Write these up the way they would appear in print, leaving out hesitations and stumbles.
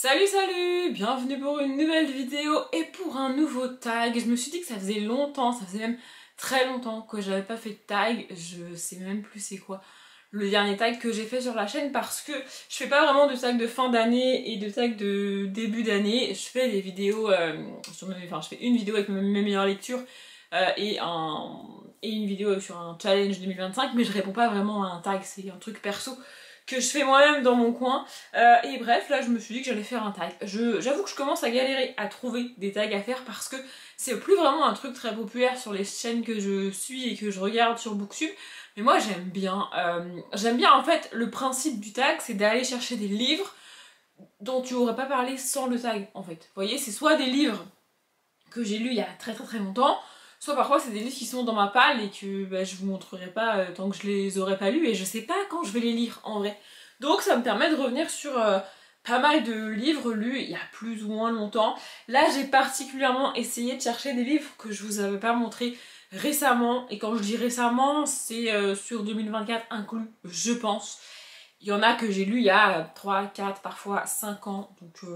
Salut salut, bienvenue pour une nouvelle vidéo et pour un nouveau tag. Je me suis dit que ça faisait longtemps, ça faisait même très longtemps que j'avais pas fait de tag. Je sais même plus c'est quoi le dernier tag que j'ai fait sur la chaîne parce que je fais pas vraiment de tag de fin d'année et de tag de début d'année. Je fais des vidéos je fais une vidéo avec mes meilleures lectures et une vidéo sur un challenge 2025, mais je réponds pas vraiment à un tag, c'est un truc perso que je fais moi-même dans mon coin. Et bref, là je me suis dit que j'allais faire un tag. J'avoue que je commence à galérer à trouver des tags à faire parce que c'est plus vraiment un truc très populaire sur les chaînes que je suis et que je regarde sur Booktube. Mais moi j'aime bien. J'aime bien en fait le principe du tag, c'est d'aller chercher des livres dont tu aurais pas parlé sans le tag en fait. Vous voyez, c'est soit des livres que j'ai lus il y a très longtemps, soit parfois c'est des livres qui sont dans ma palle et que je vous montrerai pas tant que je les aurai pas lus et je sais pas quand je vais les lire en vrai. Donc ça me permet de revenir sur pas mal de livres lus il y a plus ou moins longtemps. Là j'ai particulièrement essayé de chercher des livres que je vous avais pas montrés récemment, et quand je dis récemment c'est sur 2024 inclus je pense. Il y en a que j'ai lus il y a 3, 4, parfois 5 ans, donc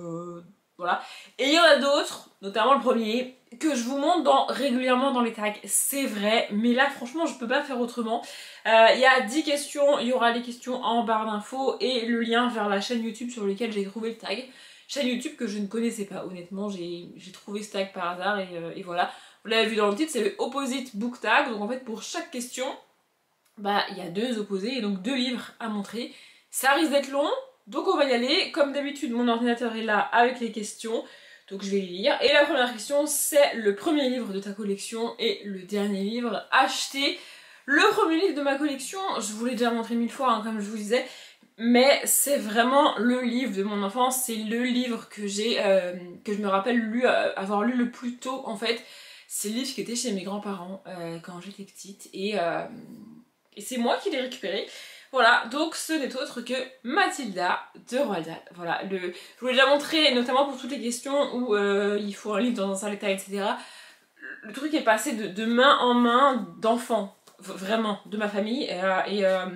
voilà. Et il y en a d'autres, notamment le premier, que je vous montre régulièrement dans les tags, c'est vrai, mais là franchement je peux pas faire autrement. Il y a 10 questions, il y aura les questions en barre d'infos et le lien vers la chaîne YouTube sur laquelle j'ai trouvé le tag. Chaîne YouTube que je ne connaissais pas, honnêtement, j'ai trouvé ce tag par hasard et voilà. Vous l'avez vu dans le titre, c'est le Opposite Book Tag, donc en fait pour chaque question, il y a deux opposés et donc deux livres à montrer. Ça risque d'être long, donc on va y aller. Comme d'habitude, mon ordinateur est là avec les questions, donc je vais les lire. Et la première question, c'est le premier livre de ta collection et le dernier livre acheté. Le premier livre de ma collection, je vous l'ai déjà montré 1000 fois, hein, comme je vous disais, mais c'est vraiment le livre de mon enfance. C'est le livre que que je me rappelle avoir lu le plus tôt en fait. C'est le livre qui était chez mes grands-parents quand j'étais petite et c'est moi qui l'ai récupéré. Voilà, donc ce n'est autre que Mathilda de Roald Dahl. Voilà, je vous l'ai déjà montré, notamment pour toutes les questions où il faut un livre dans un sale état, etc. Le truc est passé de main en main d'enfants, vraiment, de ma famille. Il y a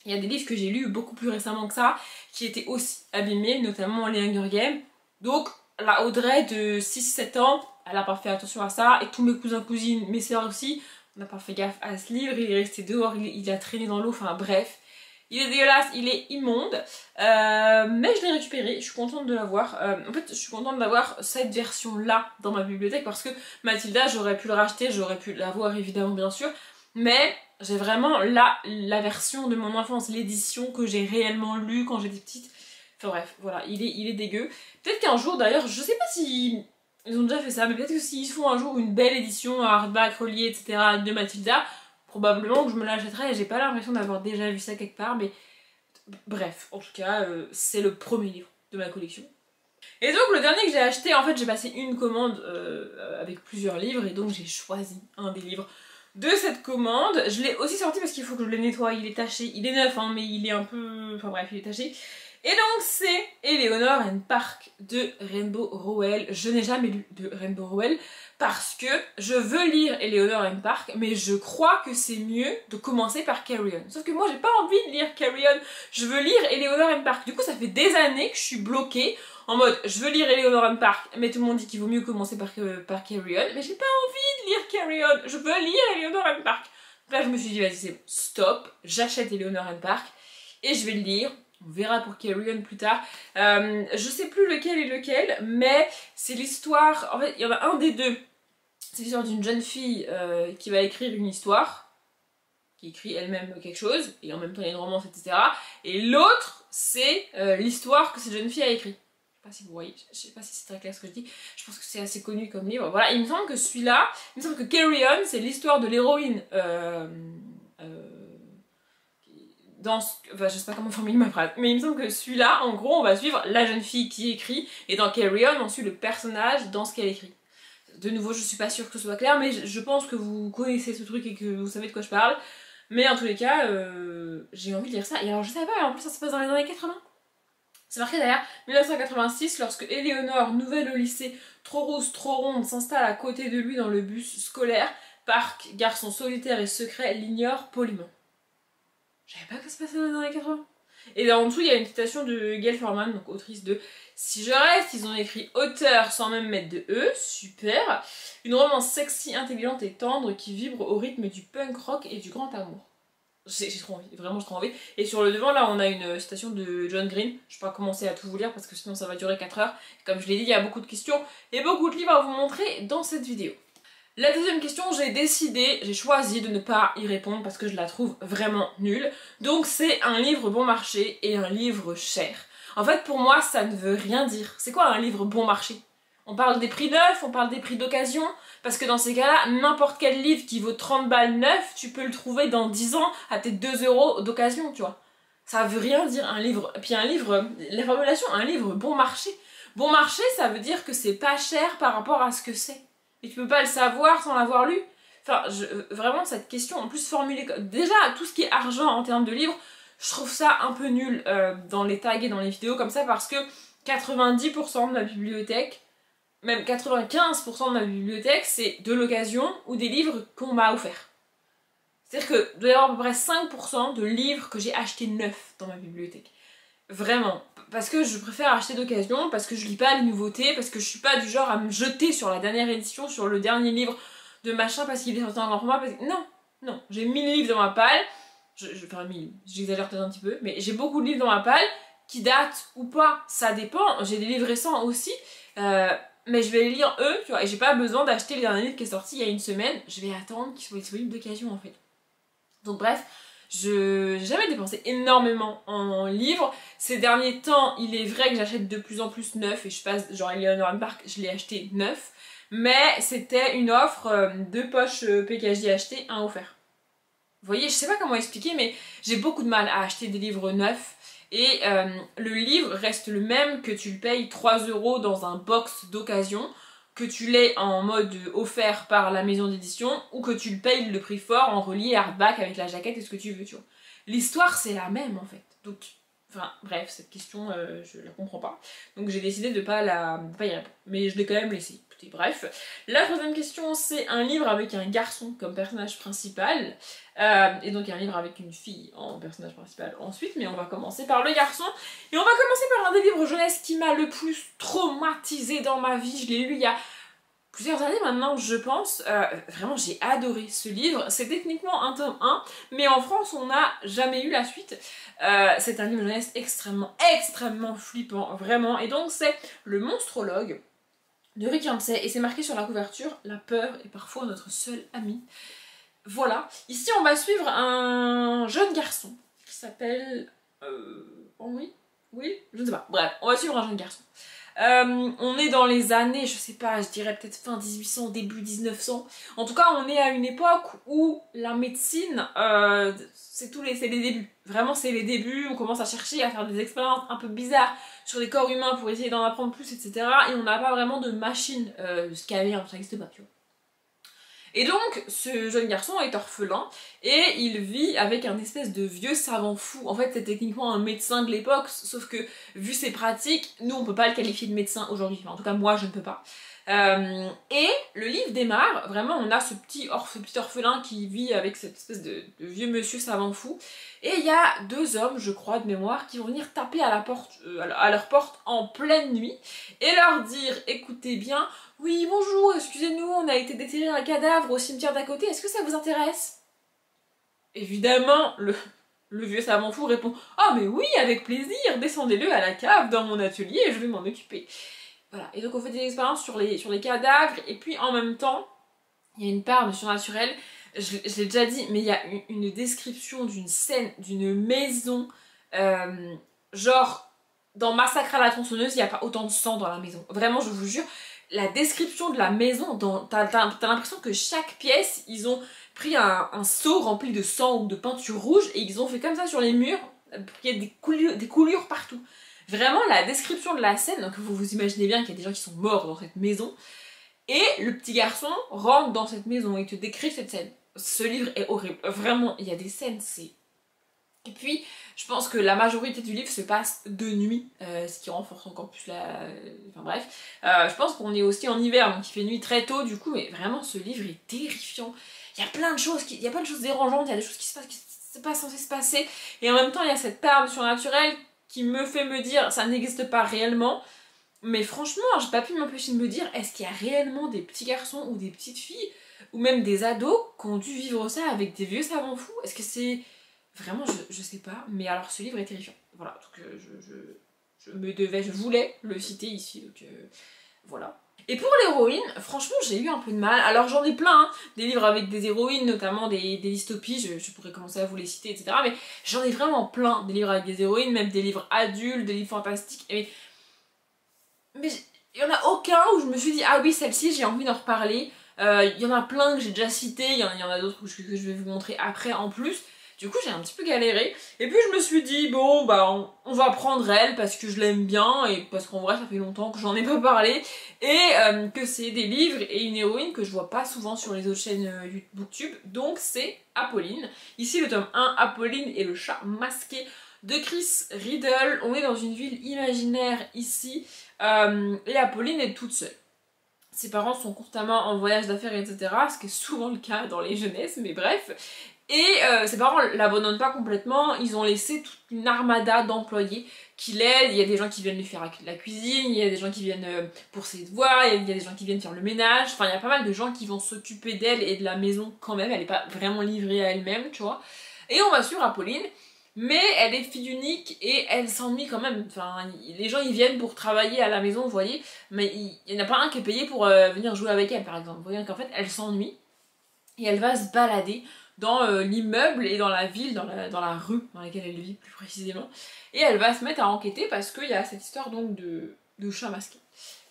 des livres que j'ai lus beaucoup plus récemment que ça, qui étaient aussi abîmés, notamment les Hunger Games. Donc la Audrey de 6-7 ans, elle a pas fait attention à ça, et tous mes cousins, cousines, mes sœurs aussi, on n'a pas fait gaffe à ce livre, il est resté dehors, il a traîné dans l'eau, enfin bref. Il est dégueulasse, il est immonde, mais je l'ai récupéré, je suis contente de l'avoir. En fait, je suis contente d'avoir cette version-là dans ma bibliothèque parce que Mathilda, j'aurais pu le racheter, j'aurais pu l'avoir évidemment bien sûr, mais j'ai vraiment la version de mon enfance, l'édition que j'ai réellement lue quand j'étais petite. Enfin bref, voilà, il est dégueu. Peut-être qu'un jour d'ailleurs, je sais pas si ils ont déjà fait ça, mais peut-être que s'ils font un jour une belle édition hardback, relié, etc. de Mathilda, probablement que je me l'achèterai et j'ai pas l'impression d'avoir déjà vu ça quelque part, mais bref, en tout cas, c'est le premier livre de ma collection. Et donc le dernier que j'ai acheté, en fait j'ai passé une commande avec plusieurs livres et donc j'ai choisi un des livres de cette commande. Je l'ai aussi sorti parce qu'il faut que je le nettoie, il est taché, il est neuf hein, mais il est un peu... enfin bref, il est taché. Et donc c'est Eleanor and Park de Rainbow Rowell. Je n'ai jamais lu de Rainbow Rowell parce que je veux lire Eleanor and Park, mais je crois que c'est mieux de commencer par Carry On. Sauf que moi j'ai pas envie de lire Carry On, je veux lire Eleanor and Park. Du coup ça fait des années que je suis bloquée en mode je veux lire Eleanor and Park, mais tout le monde dit qu'il vaut mieux commencer par Carry On, mais j'ai pas envie de lire Carry On, je veux lire Eleanor and Park. Donc là je me suis dit vas-y c'est bon, stop, j'achète Eleanor and Park et je vais le lire. On verra pour Carry On plus tard. Je sais plus lequel est lequel, mais c'est l'histoire... En fait, il y en a un des deux. C'est l'histoire d'une jeune fille qui va écrire une histoire, qui écrit elle-même quelque chose, et en même temps il y a une romance, etc. Et l'autre, c'est l'histoire que cette jeune fille a écrite. Je sais pas si vous voyez, je sais pas si c'est très clair ce que je dis. Je pense que c'est assez connu comme livre. Voilà, il me semble que celui-là, il me semble que Carry On, c'est l'histoire de l'héroïne... enfin je sais pas comment formuler ma phrase, mais il me semble que celui-là, en gros, on va suivre la jeune fille qui écrit, et dans Carry On, on suit le personnage dans ce qu'elle écrit. De nouveau, je suis pas sûre que ce soit clair, mais je pense que vous connaissez ce truc et que vous savez de quoi je parle. Mais en tous les cas, j'ai envie de lire ça. Et alors je savais pas, en plus ça se passe dans les années 80. C'est marqué derrière 1986, lorsque Eleanor, nouvelle au lycée, trop rousse, trop ronde, s'installe à côté de lui dans le bus scolaire, Park, garçon solitaire et secret, l'ignore poliment. Je savais pas que ça se passait dans les années 80. Et en dessous, il y a une citation de Gayle Forman, donc autrice de Si je reste, ils ont écrit auteur sans même mettre de E, super. Une romance sexy, intelligente et tendre qui vibre au rythme du punk rock et du grand amour. J'ai trop envie, vraiment j'ai trop envie. Et sur le devant là on a une citation de John Green. Je vais pas commencer à tout vous lire parce que sinon ça va durer 4 heures. Comme je l'ai dit, il y a beaucoup de questions et beaucoup de livres à vous montrer dans cette vidéo. La deuxième question, j'ai choisi de ne pas y répondre parce que je la trouve vraiment nulle. Donc c'est un livre bon marché et un livre cher. En fait pour moi ça ne veut rien dire. C'est quoi un livre bon marché? On parle des prix neufs, on parle des prix d'occasion, parce que dans ces cas-là, n'importe quel livre qui vaut 30 balles neuf, tu peux le trouver dans 10 ans à tes 2 € d'occasion, tu vois. Ça veut rien dire un livre. Puis un livre, la formulation, un livre bon marché. Bon marché, ça veut dire que c'est pas cher par rapport à ce que c'est. Et tu peux pas le savoir sans l'avoir lu. Enfin, vraiment, cette question, en plus formulée... Déjà, tout ce qui est argent en termes de livres, je trouve ça un peu nul dans les tags et dans les vidéos comme ça, parce que 90% de ma bibliothèque, même 95% de ma bibliothèque, c'est de l'occasion ou des livres qu'on m'a offerts. C'est-à-dire que doit y avoir à peu près 5% de livres que j'ai achetés neufs dans ma bibliothèque. Vraiment. Parce que je préfère acheter d'occasion, parce que je lis pas les nouveautés, parce que je suis pas du genre à me jeter sur la dernière édition, sur le dernier livre de machin parce qu'il est sorti en grand format. Non, non. J'ai 1000 livres dans ma palle. Enfin 1000, j'exagère peut-être un petit peu, mais j'ai beaucoup de livres dans ma palle qui datent ou pas, ça dépend. J'ai des livres récents aussi. Mais je vais les lire eux, tu vois, et j'ai pas besoin d'acheter le dernier livre qui est sorti il y a une semaine, je vais attendre qu'il soit disponible d'occasion en fait. Donc bref, j'ai jamais dépensé énormément en livres. Ces derniers temps, il est vrai que j'achète de plus en plus neuf, et je passe, genre Eleanor Park, je l'ai acheté neuf, mais c'était une offre, 2 poches PKJ achetées, 1 offert. Vous voyez, je sais pas comment expliquer, mais j'ai beaucoup de mal à acheter des livres neufs. Et le livre reste le même que tu le payes 3 € dans un box d'occasion, que tu l'aies en mode offert par la maison d'édition, ou que tu le payes le prix fort en relié hardback avec la jaquette et ce que tu veux, tu vois. L'histoire c'est la même en fait. Donc, enfin bref, cette question je la comprends pas. Donc j'ai décidé de pas y répondre. Mais je l'ai quand même laissé. Bref, la troisième question, c'est un livre avec un garçon comme personnage principal, et donc un livre avec une fille en personnage principal ensuite, mais on va commencer par le garçon, et on va commencer par un des livres jeunesse qui m'a le plus traumatisé dans ma vie. Je l'ai lu il y a plusieurs années maintenant, je pense. Vraiment, j'ai adoré ce livre. C'est techniquement un tome 1, mais en France, on n'a jamais eu la suite. C'est un livre jeunesse extrêmement flippant, vraiment, et donc c'est Le Monstrologue de Rick Yancey, et c'est marqué sur la couverture « La peur est parfois notre seul ami ». Voilà. Ici, on va suivre un jeune garçon qui s'appelle... Henri ? Oui ? Je ne sais pas. Bref, on va suivre un jeune garçon. On est dans les années, je sais pas, je dirais peut-être fin 1800, début 1900. En tout cas, on est à une époque où la médecine, c'est les débuts. Vraiment, c'est les débuts. On commence à chercher, à faire des expériences un peu bizarres sur les corps humains pour essayer d'en apprendre plus, etc. Et on n'a pas vraiment de machine scanner, ça n'existe pas, tu vois. Et donc, ce jeune garçon est orphelin et il vit avec un espèce de vieux savant fou. En fait, c'est techniquement un médecin de l'époque, sauf que, vu ses pratiques, nous on peut pas le qualifier de médecin aujourd'hui. Enfin, en tout cas, moi je ne peux pas. Et le livre démarre, vraiment, on a ce petit orphelin qui vit avec cette espèce de vieux monsieur savant fou. Et il y a 2 hommes, je crois, de mémoire, qui vont venir taper à leur porte en pleine nuit et leur dire, écoutez bien, oui, bonjour, excusez-nous, on a été déterrer un cadavre au cimetière d'à côté, est-ce que ça vous intéresse? Évidemment, le vieux savant fou répond, ah mais oui, avec plaisir, descendez-le à la cave dans mon atelier, je vais m'en occuper. Voilà, et donc on fait des expériences sur les cadavres, et puis en même temps, il y a une part de surnaturel. Je l'ai déjà dit, mais il y a une description d'une scène, d'une maison, genre, dans Massacre à la tronçonneuse, il n'y a pas autant de sang dans la maison. Vraiment, je vous jure, la description de la maison, t'as l'impression que chaque pièce, ils ont pris un seau rempli de sang ou de peinture rouge, et ils ont fait comme ça sur les murs, pour qu'il y ait des coulures partout. Vraiment, la description de la scène, donc vous vous imaginez bien qu'il y a des gens qui sont morts dans cette maison, et le petit garçon rentre dans cette maison et te décrit cette scène. Ce livre est horrible. Vraiment, il y a des scènes, c'est... Et puis, je pense que la majorité du livre se passe de nuit, ce qui renforce encore plus la... Enfin bref. Je pense qu'on est aussi en hiver, donc il fait nuit très tôt, du coup, mais vraiment, ce livre est terrifiant. Il y a plein de choses, il y a plein de choses dérangeantes, il y a des choses qui se passent... c'est pas censé se passer. Et en même temps, il y a cette perle surnaturelle qui me fait me dire, ça n'existe pas réellement. Mais franchement, j'ai pas pu m'empêcher de me dire, est-ce qu'il y a réellement des petits garçons ou des petites filles, ou même des ados, qui ont dû vivre ça avec des vieux savants fous? Est-ce que c'est... Vraiment, je sais pas. Mais alors, ce livre est terrifiant. Voilà, donc je voulais le citer ici, donc voilà. Et pour l'héroïne, franchement, j'ai eu un peu de mal. Alors j'en ai plein, hein, des livres avec des héroïnes, notamment des dystopies, je pourrais commencer à vous les citer, etc. Mais j'en ai vraiment plein, des livres avec des héroïnes, même des livres adultes, des livres fantastiques. Mais il y en a aucun où je me suis dit, ah oui, celle-ci, j'ai envie d'en reparler. Il y en a plein que j'ai déjà cités, il y en a d'autres que je vais vous montrer après en plus. Du coup, j'ai un petit peu galéré. Et puis, je me suis dit, bon, bah, on va prendre elle parce que je l'aime bien et parce qu'en vrai, ça fait longtemps que j'en ai pas parlé. Et que c'est des livres et une héroïne que je vois pas souvent sur les autres chaînes Booktube. Donc, c'est Apolline. Ici, le tome 1, Apolline et le chat masqué de Chris Riddle. On est dans une ville imaginaire ici. Et Apolline est toute seule. Ses parents sont constamment en voyage d'affaires, etc. Ce qui est souvent le cas dans les jeunesses, mais bref. Et ses parents l'abandonnent pas complètement, ils ont laissé toute une armada d'employés qui l'aident. Il y a des gens qui viennent lui faire la cuisine, il y a des gens qui viennent pour ses devoirs, il y a des gens qui viennent faire le ménage. Enfin, il y a pas mal de gens qui vont s'occuper d'elle et de la maison quand même. Elle est pas vraiment livrée à elle-même, tu vois. Et on va suivre Apolline, mais elle est fille unique et elle s'ennuie quand même. Enfin, les gens ils viennent pour travailler à la maison, vous voyez, mais il y en a pas un qui est payé pour venir jouer avec elle, par exemple. Vous voyez qu'en fait, elle s'ennuie et elle va se balader dans l'immeuble et dans la ville, dans la rue dans laquelle elle vit plus précisément. Et elle va se mettre à enquêter parce qu'il y a cette histoire donc de chat masqué.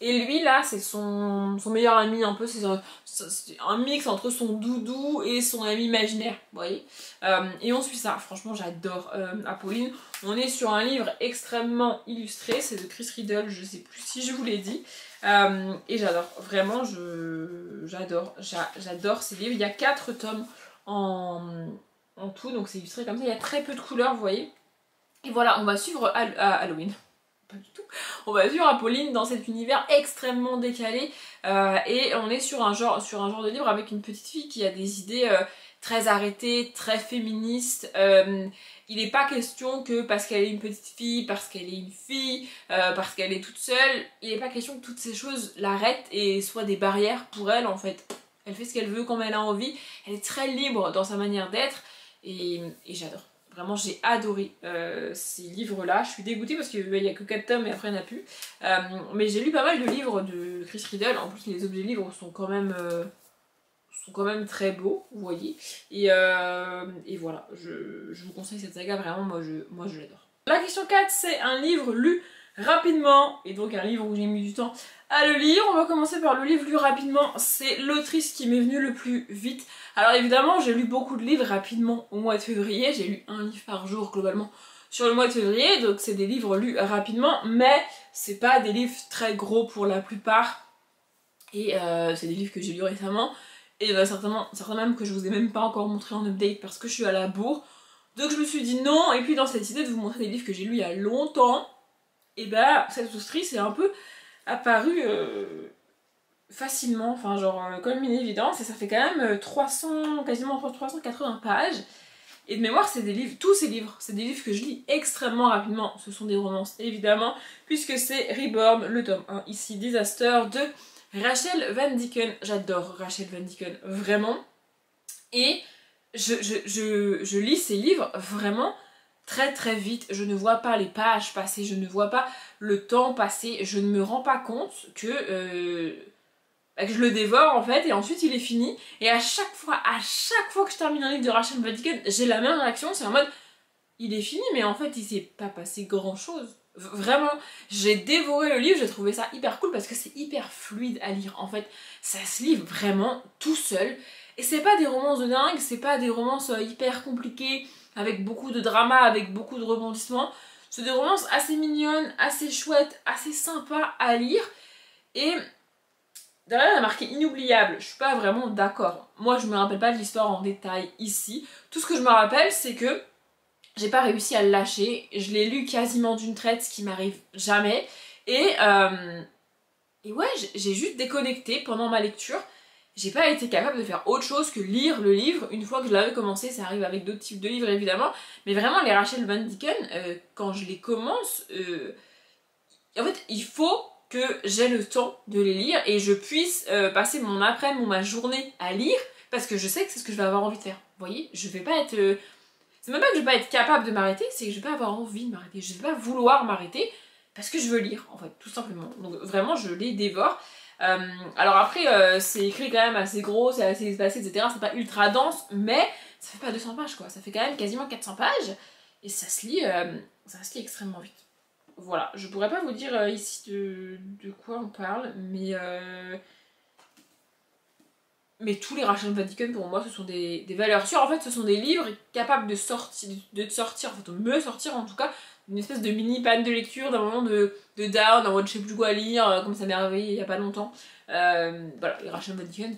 Et lui là, c'est son meilleur ami un peu, c'est un mix entre son doudou et son ami imaginaire, vous voyez. Et on suit ça, franchement j'adore Apolline. On est sur un livre extrêmement illustré, c'est de Chris Riddle, je sais plus si je vous l'ai dit. Et j'adore, vraiment j'adore ces livres. Il y a 4 tomes en tout, donc c'est illustré comme ça, il y a très peu de couleurs, vous voyez. Et voilà, on va suivre Halloween. Pas du tout. On va suivre Apolline dans cet univers extrêmement décalé et on est sur un genre de livre avec une petite fille qui a des idées très arrêtées, très féministes. Il n'est pas question que parce qu'elle est une petite fille, parce qu'elle est une fille, parce qu'elle est toute seule, il n'est pas question que toutes ces choses l'arrêtent et soient des barrières pour elle en fait. Elle fait ce qu'elle veut comme elle a envie, elle est très libre dans sa manière d'être et j'adore. Vraiment j'ai adoré ces livres là, je suis dégoûtée parce qu'il n'y a que 4 tomes et après il n'y en a plus. Mais j'ai lu pas mal de livres de Chris Riddle, en plus les objets livres sont quand même très beaux, vous voyez. Et voilà, je vous conseille cette saga, vraiment moi je l'adore. La question 4, c'est un livre lu rapidement, et donc un livre où j'ai mis du temps à le lire. On va commencer par le livre lu rapidement, c'est l'autrice qui m'est venue le plus vite. Alors évidemment j'ai lu beaucoup de livres rapidement au mois de février, j'ai lu un livre par jour globalement sur le mois de février, donc c'est des livres lus rapidement, mais c'est pas des livres très gros pour la plupart, et c'est des livres que j'ai lus récemment, et il y en a certains même que je vous ai même pas encore montré en update parce que je suis à la bourre, donc je me suis dit non, et puis dans cette idée de vous montrer des livres que j'ai lus il y a longtemps, et bah cette autrice est un peu apparue facilement, enfin genre comme une évidence, et ça fait quand même 300, quasiment 380 pages, et de mémoire c'est des livres, tous ces livres, c'est des livres que je lis extrêmement rapidement, ce sont des romances évidemment, puisque c'est Reborn, le tome 1, ici Disaster de Rachel Van Dicken. J'adore Rachel Van Dicken, vraiment, et je lis ces livres vraiment très très vite, je ne vois pas les pages passer, je ne vois pas le temps passer, je ne me rends pas compte que je le dévore en fait, et ensuite il est fini, et à chaque fois que je termine un livre de Rachel Van Dicken, j'ai la même réaction, c'est en mode il est fini, mais en fait il s'est pas passé grand chose. Vraiment, j'ai dévoré le livre, j'ai trouvé ça hyper cool parce que c'est hyper fluide à lire, en fait ça se lit vraiment tout seul, et c'est pas des romances de dingue, c'est pas des romances hyper compliquées avec beaucoup de drama, avec beaucoup de rebondissements, c'est des romances assez mignonnes, assez chouettes, assez sympas à lire, et derrière, il a marqué inoubliable. Je suis pas vraiment d'accord. Moi, je me rappelle pas de l'histoire en détail ici. Tout ce que je me rappelle, c'est que j'ai pas réussi à le lâcher. Je l'ai lu quasiment d'une traite, ce qui m'arrive jamais. Et ouais, j'ai juste déconnecté pendant ma lecture. j'ai pas été capable de faire autre chose que lire le livre une fois que je l'avais commencé. Ça arrive avec d'autres types de livres évidemment, mais vraiment les Rachel Van Deeken, quand je les commence, en fait il faut que j'ai le temps de les lire et je puisse passer mon après-midi ou ma journée à lire parce que je sais que c'est ce que je vais avoir envie de faire. Vous voyez, je vais pas être... c'est même pas que je vais pas être capable de m'arrêter, c'est que je vais pas avoir envie de m'arrêter. Je vais pas vouloir m'arrêter parce que je veux lire, en fait, tout simplement. Donc vraiment, je les dévore. Alors après, c'est écrit quand même assez gros, c'est assez espacé, etc. C'est pas ultra dense, mais ça fait pas 200 pages, quoi. Ça fait quand même quasiment 400 pages et ça se lit extrêmement vite. Voilà, je pourrais pas vous dire ici de quoi on parle, mais tous les Rachel Van Deeken pour moi ce sont des valeurs sûres. En fait ce sont des livres capables de sortir, en fait de me sortir en tout cas, une espèce de mini panne de lecture, d'un moment de down, d'un mode je sais plus quoi lire, comme ça m'est arrivé il y a pas longtemps. Voilà, les Rachel Van Deeken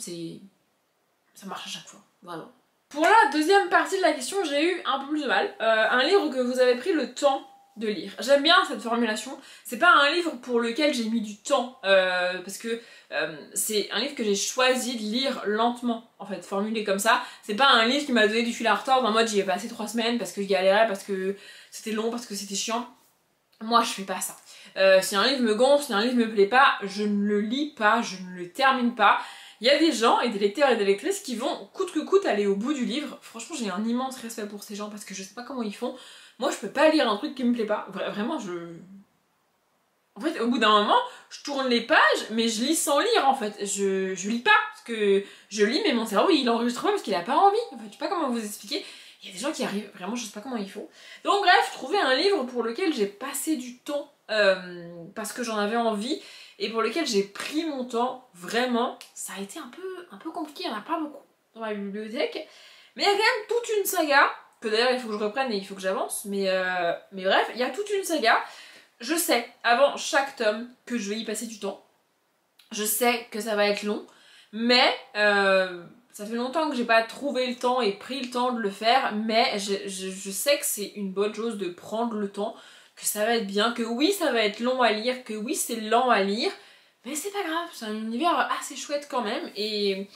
ça marche à chaque fois, vraiment. Pour la deuxième partie de la question, j'ai eu un peu plus de mal. Un livre que vous avez pris le temps de lire. J'aime bien cette formulation. C'est pas un livre pour lequel j'ai mis du temps, parce que c'est un livre que j'ai choisi de lire lentement, en fait, formulé comme ça. C'est pas un livre qui m'a donné du fil à retordre, en mode j'y ai passé 3 semaines parce que je galérais, parce que c'était long, parce que c'était chiant. Moi, je fais pas ça. Si un livre me gonfle, si un livre me plaît pas, je ne le lis pas, je ne le termine pas. Il y a des gens et des lecteurs et des lectrices qui vont coûte que coûte aller au bout du livre. Franchement, j'ai un immense respect pour ces gens parce que je sais pas comment ils font. Moi, je peux pas lire un truc qui me plaît pas. Vraiment, en fait, au bout d'un moment, je tourne les pages, mais je lis sans lire, en fait. Je lis pas, parce que je lis, mais mon cerveau, il enregistre pas parce qu'il a pas envie. En fait, je sais pas comment vous expliquer. Il y a des gens qui arrivent, vraiment, je sais pas comment ils font. Donc bref, trouver un livre pour lequel j'ai passé du temps, parce que j'en avais envie, et pour lequel j'ai pris mon temps, vraiment, ça a été un peu compliqué. Il y en a pas beaucoup dans ma bibliothèque. Mais il y a quand même toute une saga, que d'ailleurs il faut que je reprenne et il faut que j'avance, mais bref, il y a toute une saga. Je sais, avant chaque tome, que je vais y passer du temps. Je sais que ça va être long, mais ça fait longtemps que j'ai pas trouvé le temps et pris le temps de le faire, mais je sais que c'est une bonne chose de prendre le temps, que ça va être bien, que oui, ça va être long à lire, que oui, c'est lent à lire, mais c'est pas grave, c'est un univers assez chouette quand même, et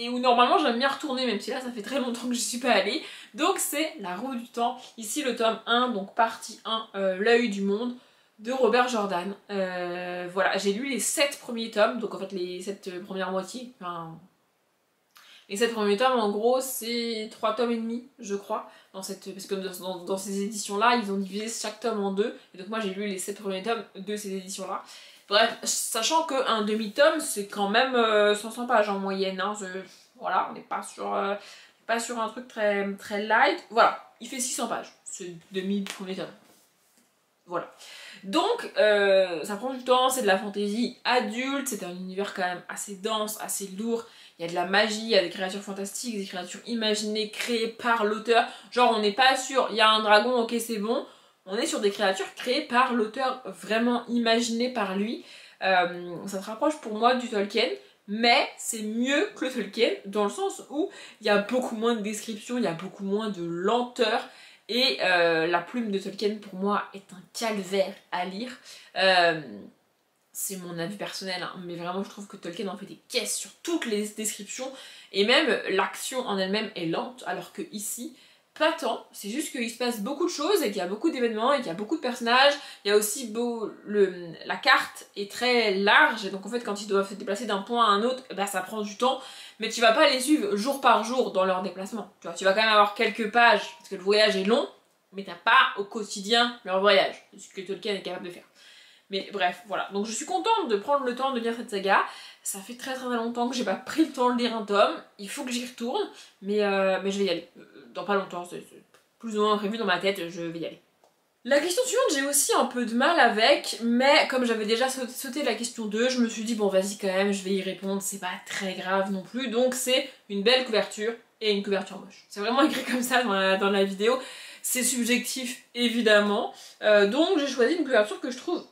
où normalement j'aime bien retourner, même si là ça fait très longtemps que je suis pas allée. Donc c'est La Roue du Temps, ici le tome 1, donc partie 1, L'œil du monde, de Robert Jordan. Voilà, j'ai lu les 7 premiers tomes, donc en fait les 7 premières moitiés, enfin... Les 7 premiers tomes, en gros, c'est 3 tomes et demi, je crois, parce que dans ces éditions-là, ils ont divisé chaque tome en 2, et donc moi j'ai lu les 7 premiers tomes de ces éditions-là. Bref, sachant qu'un demi-tome, c'est quand même 500 pages en moyenne, hein, voilà, on n'est pas sur un truc très, très light, voilà, il fait 600 pages, ce demi-premier tome. Voilà. Donc, ça prend du temps, c'est de la fantaisie adulte, c'est un univers quand même assez dense, assez lourd. Il y a de la magie, il y a des créatures fantastiques, des créatures imaginées, créées par l'auteur. Genre, on n'est pas sur, il y a un dragon, ok, c'est bon. On est sur des créatures créées par l'auteur, vraiment imaginées par lui. Ça se rapproche pour moi du Tolkien, mais c'est mieux que le Tolkien, dans le sens où il y a beaucoup moins de descriptions, il y a beaucoup moins de lenteur. Et la plume de Tolkien, pour moi, est un calvaire à lire. C'est mon avis personnel, hein, mais vraiment, je trouve que Tolkien en fait des caisses sur toutes les descriptions. Et même, l'action en elle-même est lente, alors que ici, pas tant. C'est juste qu'il se passe beaucoup de choses, et qu'il y a beaucoup d'événements, et qu'il y a beaucoup de personnages. Il y a aussi la carte est très large, et donc en fait, quand ils doivent se déplacer d'un point à un autre, bah, ça prend du temps. Mais tu vas pas les suivre jour par jour dans leur déplacement. Tu vas quand même avoir quelques pages, parce que le voyage est long, mais t'as pas au quotidien leur voyage, ce que Tolkien est capable de faire. Mais bref, voilà. Donc je suis contente de prendre le temps de lire cette saga. Ça fait très très longtemps que j'ai pas pris le temps de lire un tome. Il faut que j'y retourne, mais je vais y aller. Dans pas longtemps, c'est plus ou moins prévu dans ma tête, je vais y aller. La question suivante, j'ai aussi un peu de mal avec, mais comme j'avais déjà sauté la question 2, je me suis dit bon vas-y quand même, je vais y répondre, c'est pas très grave non plus. Donc c'est une belle couverture et une couverture moche. C'est vraiment écrit comme ça dans la vidéo. C'est subjectif évidemment. Donc j'ai choisi une couverture que je trouve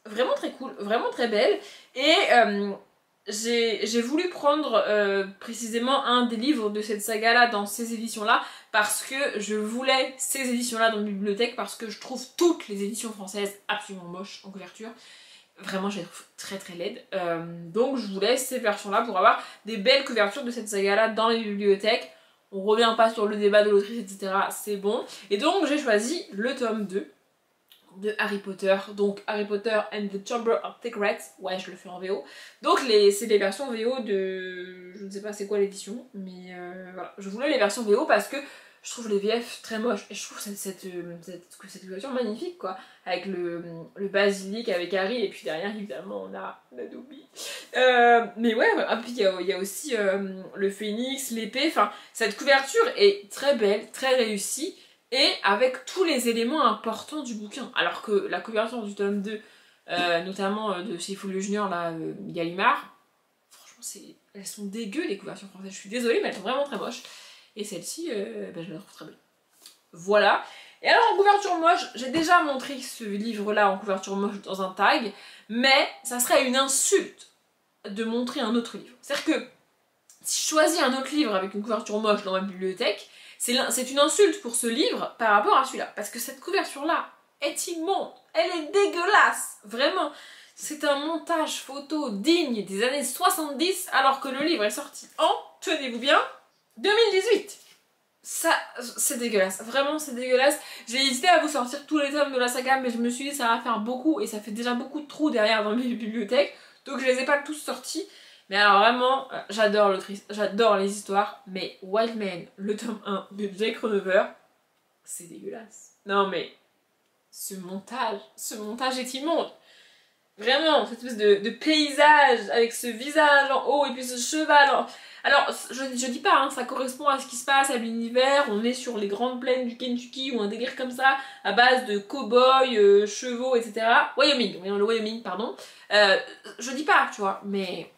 vraiment très cool, vraiment très belle. Et j'ai voulu prendre précisément un des livres de cette saga-là dans ces éditions-là parce que je voulais ces éditions-là dans ma bibliothèque parce que je trouve toutes les éditions françaises absolument moches en couverture. Vraiment, je les trouve très très laides. Donc je vous laisse ces versions-là pour avoir des belles couvertures de cette saga-là dans les bibliothèques. On revient pas sur le débat de l'autrice, etc. C'est bon. Et donc j'ai choisi le tome 2 de Harry Potter. Donc Harry Potter and the Chamber of Secrets. Ouais, je le fais en VO. Donc c'est les versions VO de... Je ne sais pas c'est quoi l'édition. Mais voilà. Je voulais les versions VO parce que je trouve les VF très moches. Et je trouve cette couverture magnifique, quoi. Avec le basilic avec Harry. Et puis derrière, évidemment, on a Dobby. Mais ouais, et puis il y a aussi le phénix, l'épée. Enfin, cette couverture est très belle, très réussie. Et avec tous les éléments importants du bouquin. Alors que la couverture du tome 2, notamment de chez Folio Junior, là, Gallimard, franchement, elles sont dégueu les couvertures françaises. Je suis désolée, mais elles sont vraiment très moches. Et celle-ci, je la trouve très belle. Voilà. Et alors en couverture moche, j'ai déjà montré ce livre-là en couverture moche dans un tag, mais ça serait une insulte de montrer un autre livre. C'est-à-dire que si je choisis un autre livre avec une couverture moche dans ma bibliothèque, c'est une insulte pour ce livre par rapport à celui-là. Parce que cette couverture-là est immonde, elle est dégueulasse, vraiment. C'est un montage photo digne des années 70, alors que le livre est sorti en, tenez-vous bien, 2018. Ça, c'est dégueulasse, vraiment c'est dégueulasse. J'ai hésité à vous sortir tous les tomes de la saga, mais je me suis dit ça va faire beaucoup, et ça fait déjà beaucoup de trous derrière dans mes bibliothèques, donc je les ai pas tous sortis. Mais alors vraiment, j'adore l'autrice, j'adore les histoires, mais Wild Man, le tome 1 de Jake Ronover, c'est dégueulasse. Non mais, ce montage est immonde. Vraiment, cette espèce de paysage avec ce visage en haut et puis ce cheval en... Alors, je dis pas, hein, ça correspond à ce qui se passe à l'univers, on est sur les grandes plaines du Kentucky ou un délire comme ça, à base de cow-boys, chevaux, etc. Le Wyoming, pardon. Je dis pas, tu vois, mais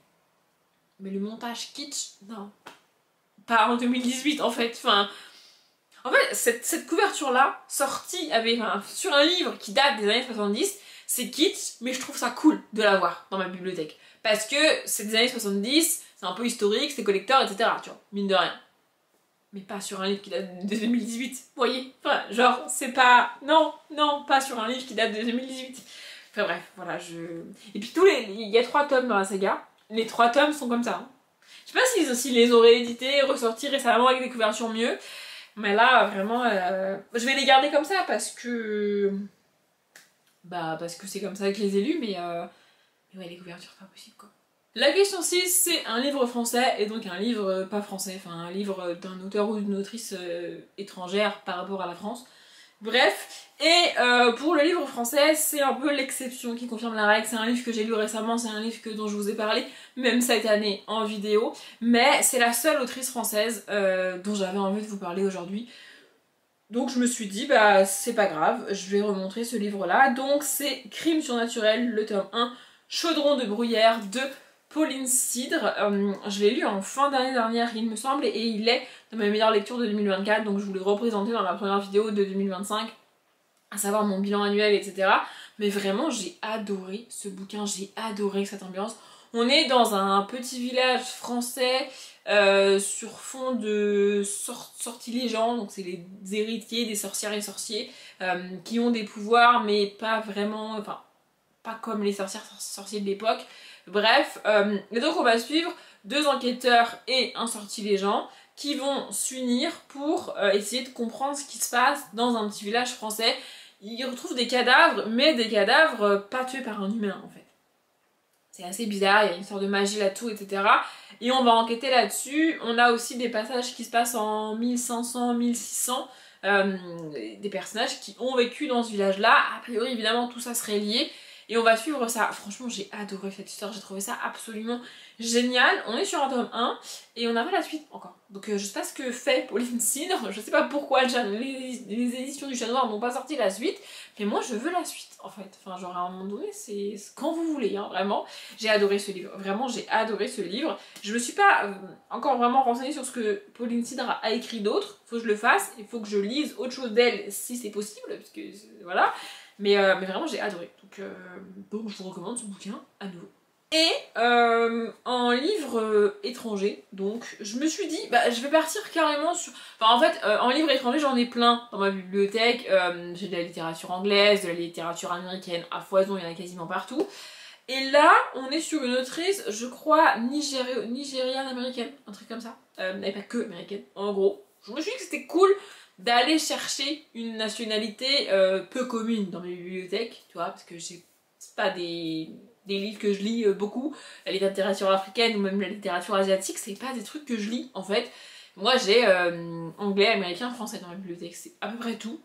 le montage kitsch, non. Pas en 2018 en fait, enfin... En fait, cette couverture-là, sortie sur un livre qui date des années 70, c'est kitsch, mais je trouve ça cool de l'avoir dans ma bibliothèque. Parce que c'est des années 70, c'est un peu historique, c'est collector, etc. Tu vois, mine de rien. Mais pas sur un livre qui date de 2018, vous voyez. Enfin, genre, c'est pas... Non, pas sur un livre qui date de 2018. Enfin bref, voilà, Et puis il y a 3 tomes dans la saga. Les 3 tomes sont comme ça. Hein. Je sais pas s'ils les auraient édités, ressortis récemment avec des couvertures mieux. Mais là, vraiment, je vais les garder comme ça parce que... parce que c'est comme ça que je les ai lus, mais ouais, les couvertures, c'est pas possible, quoi. La question 6, c'est un livre français, et donc un livre pas français, enfin un livre d'un auteur ou d'une autrice étrangère par rapport à la France. Bref, et pour le livre français, c'est un peu l'exception qui confirme la règle. C'est un livre que j'ai lu récemment, c'est un livre dont je vous ai parlé, même cette année en vidéo, mais c'est la seule autrice française dont j'avais envie de vous parler aujourd'hui. Donc je me suis dit, c'est pas grave, je vais remontrer ce livre-là. Donc c'est Crime surnaturel, le tome 1, Chaudron de bruyère de Pauline Cidre. Je l'ai lu en fin d'année dernière, il me semble, et il est dans ma meilleure lecture de 2024, donc je vous l'ai représenté dans ma première vidéo de 2025, à savoir mon bilan annuel, etc. Mais vraiment, j'ai adoré ce bouquin, j'ai adoré cette ambiance. On est dans un petit village français sur fond de sortilèges, donc c'est les héritiers des sorcières et sorciers qui ont des pouvoirs, mais pas vraiment, enfin, pas comme les sorciers de l'époque. Bref, et donc on va suivre 2 enquêteurs et un sortilègeant qui vont s'unir pour essayer de comprendre ce qui se passe dans un petit village français. Ils retrouvent des cadavres, mais des cadavres pas tués par un humain en fait. C'est assez bizarre, il y a une sorte de magie là-dessous, etc. Et on va enquêter là-dessus. On a aussi des passages qui se passent en 1500, 1600. Des personnages qui ont vécu dans ce village-là. A priori, évidemment, tout ça serait lié. Et on va suivre ça. Franchement, j'ai adoré cette histoire, j'ai trouvé ça absolument génial. On est sur un tome 1 et on n'a pas la suite encore. Donc je sais pas ce que fait Pauline Cidre, je sais pas pourquoi les éditions du Chat Noir n'ont pas sorti la suite, mais moi je veux la suite en fait. Enfin genre à un moment donné, c'est quand vous voulez, hein, vraiment. J'ai adoré ce livre, vraiment j'ai adoré ce livre. Je me suis pas encore vraiment renseignée sur ce que Pauline Cidre a écrit d'autre, faut que je le fasse, il faut que je lise autre chose d'elle si c'est possible, parce que voilà. Mais vraiment j'ai adoré, donc je vous recommande ce bouquin à nouveau. Et en livre étranger, donc je me suis dit, je vais partir carrément sur... Enfin en fait, en livre étranger j'en ai plein dans ma bibliothèque, j'ai de la littérature anglaise, de la littérature américaine à foison, il y en a quasiment partout. Et là, on est sur une autrice, je crois, nigériane américaine, un truc comme ça. Mais pas que américaine, en gros. Je me suis dit que c'était cool d'aller chercher une nationalité peu commune dans mes bibliothèques, tu vois, parce que c'est pas des livres que je lis beaucoup. La littérature africaine ou même la littérature asiatique, c'est pas des trucs que je lis en fait. Moi j'ai anglais, américain, français dans ma bibliothèque, c'est à peu près tout.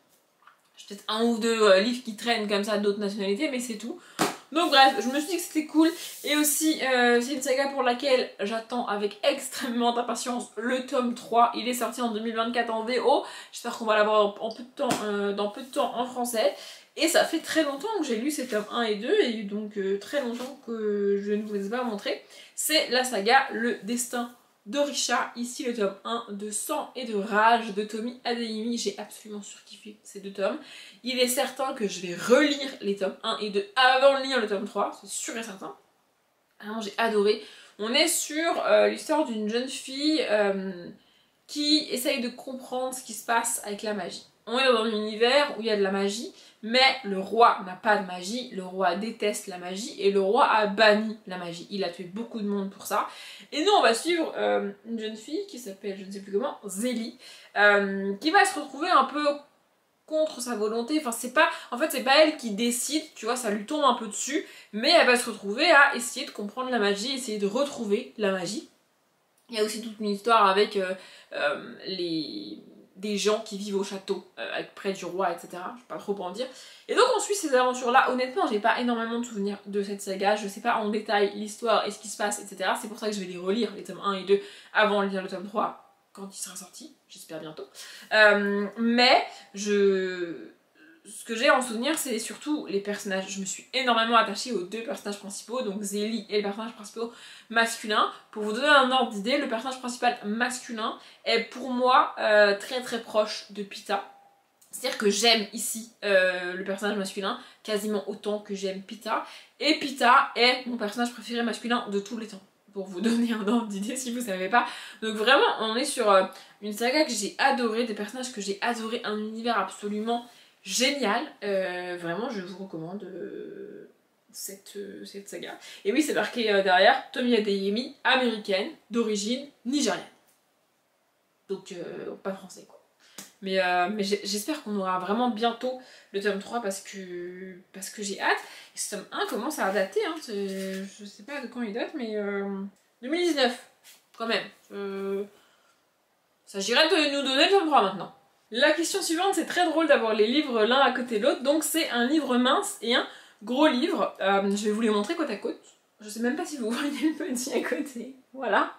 J'ai peut-être un ou deux livres qui traînent comme ça d'autres nationalités, mais c'est tout. Donc bref, je me suis dit que c'était cool. Et aussi, c'est une saga pour laquelle j'attends avec extrêmement d'impatience le tome 3. Il est sorti en 2024 en VO. J'espère qu'on va l'avoir en peu de temps, dans peu de temps en français. Et ça fait très longtemps que j'ai lu ces tomes 1 et 2. Et donc très longtemps que je ne vous les ai pas montrés. C'est la saga Le Destin d'Orisha, ici le tome 1 de Sang et de Rage de Tomi Adeyemi. J'ai absolument surkiffé ces deux tomes. Il est certain que je vais relire les tomes 1 et 2 avant de lire le tome 3, c'est sûr et certain. Vraiment j'ai adoré. On est sur l'histoire d'une jeune fille qui essaye de comprendre ce qui se passe avec la magie. On est dans un univers où il y a de la magie, mais le roi n'a pas de magie, le roi déteste la magie et le roi a banni la magie. Il a tué beaucoup de monde pour ça. Et nous on va suivre une jeune fille qui s'appelle, je ne sais plus comment, Zélie, qui va se retrouver un peu contre sa volonté, enfin c'est pas, en fait c'est pas elle qui décide, tu vois, ça lui tombe un peu dessus, mais elle va se retrouver à essayer de comprendre la magie, essayer de retrouver la magie. Il y a aussi toute une histoire avec des gens qui vivent au château, près du roi, etc. Je vais pas trop en dire. Et donc on suit ces aventures-là. Honnêtement, j'ai pas énormément de souvenirs de cette saga. Je sais pas en détail l'histoire et ce qui se passe, etc. C'est pour ça que je vais les relire, les tomes 1 et 2, avant de lire le tome 3, quand il sera sorti. J'espère bientôt. Mais ce que j'ai en souvenir, c'est surtout les personnages. Je me suis énormément attachée aux deux personnages principaux, donc Zélie et le personnage principal masculin. Pour vous donner un ordre d'idée, le personnage principal masculin est pour moi très très proche de Pita. C'est-à-dire que j'aime ici le personnage masculin quasiment autant que j'aime Pita. Et Pita est mon personnage préféré masculin de tous les temps. Pour vous donner un ordre d'idée si vous savez pas. Donc vraiment, on est sur une saga que j'ai adorée, des personnages que j'ai adorés, un univers absolument génial. Vraiment, je vous recommande cette saga. Et oui, c'est marqué derrière, Tomi Adeyemi, américaine, d'origine nigériane. Donc, pas français quoi. Mais j'espère qu'on aura vraiment bientôt le tome 3 parce que j'ai hâte. Et ce tome 1 commence à dater, hein. Je sais pas de quand il date, mais 2019 quand même. S'agirait de nous donner le tome 3 maintenant. La question suivante, c'est très drôle d'avoir les livres l'un à côté de l'autre. Donc c'est un livre mince et un gros livre. Je vais vous les montrer côte à côte. Je sais même pas si vous voyez le petit à côté. Voilà.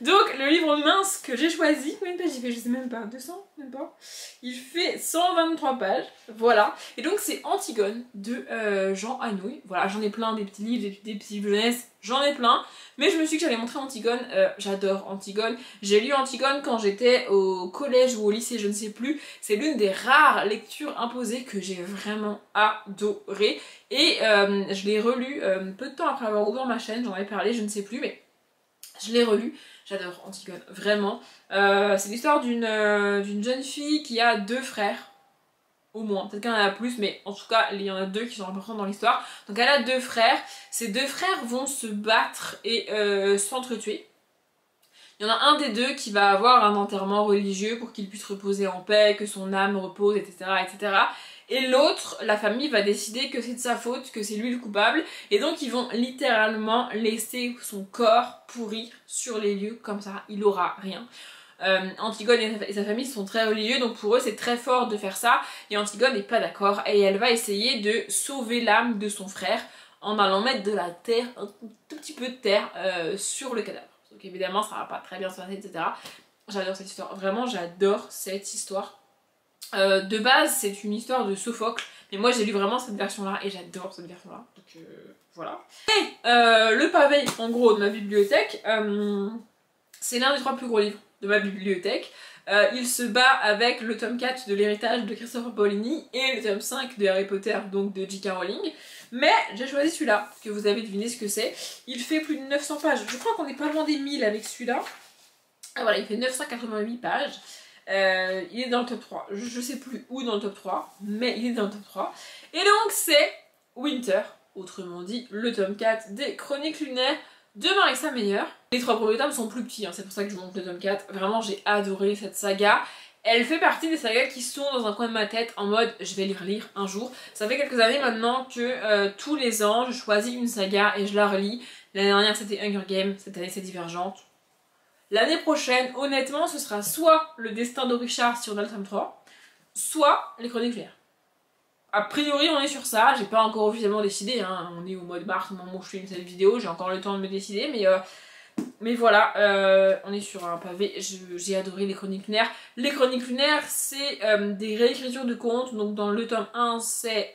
Donc le livre mince que j'ai choisi, combien de pages il fait? Je sais même pas. 200? Même pas. Il fait 123 pages. Voilà. Et donc c'est Antigone de Jean Anouilh. Voilà, j'en ai plein, des petits livres, des petits livres jeunesse. J'en ai plein. Mais je me suis dit que j'allais montrer Antigone. J'adore Antigone. J'ai lu Antigone quand j'étais au collège ou au lycée, je ne sais plus. C'est l'une des rares lectures imposées que j'ai vraiment adoré. Et je l'ai relu peu de temps après avoir ouvert ma chaîne, j'en avais parlé, je ne sais plus, mais je l'ai relu. J'adore Antigone, vraiment. C'est l'histoire d'une jeune fille qui a deux frères. Au moins, peut-être qu'il y en a plus, mais en tout cas, il y en a deux qui sont importants dans l'histoire. Donc elle a deux frères. Ces deux frères vont se battre et s'entretuer. Il y en a un des deux qui va avoir un enterrement religieux pour qu'il puisse reposer en paix, que son âme repose, etc. etc. Et l'autre, la famille va décider que c'est de sa faute, que c'est lui le coupable. Et donc ils vont littéralement laisser son corps pourrir sur les lieux, comme ça, il aura rien. Antigone et sa famille sont très religieux, donc pour eux c'est très fort de faire ça. Et Antigone n'est pas d'accord et elle va essayer de sauver l'âme de son frère en allant mettre de la terre, un tout petit peu de terre sur le cadavre. Donc évidemment ça va pas très bien se passer, etc. J'adore cette histoire, vraiment j'adore cette histoire. De base c'est une histoire de Sophocle, mais moi j'ai lu vraiment cette version là et j'adore cette version là, donc voilà. Et le pavé en gros de ma bibliothèque, c'est l'un des 3 plus gros livres de ma bibliothèque. Il se bat avec le tome 4 de l'héritage de Christopher Paolini et le tome 5 de Harry Potter, donc de J.K. Rowling. Mais j'ai choisi celui-là, que vous avez deviné ce que c'est. Il fait plus de 900 pages. Je crois qu'on est pas loin des 1000 avec celui-là. Ah voilà, il fait 988 pages. Il est dans le top 3. Je sais plus où dans le top 3, mais il est dans le top 3. Et donc c'est Winter autrement dit le tome 4 des Chroniques lunaires de Marissa Meyer. Les 3 premiers tomes sont plus petits, hein, c'est pour ça que je vous montre le tome 4. Vraiment, j'ai adoré cette saga. Elle fait partie des sagas qui sont dans un coin de ma tête en mode je vais les relire un jour. Ça fait quelques années maintenant que tous les ans je choisis une saga et je la relis. L'année dernière c'était Hunger Games, cette année c'est Divergente. L'année prochaine, honnêtement, ce sera soit Le Destin de Richard sur le tome 3, soit Les Chroniques lunaires. A priori on est sur ça, j'ai pas encore officiellement décidé, hein. On est au mois de mars au moment où je filme cette vidéo, j'ai encore le temps de me décider, mais voilà, on est sur un pavé. J'ai adoré les Chroniques lunaires. Les Chroniques lunaires, c'est des réécritures de contes. Donc dans le tome 1, c'est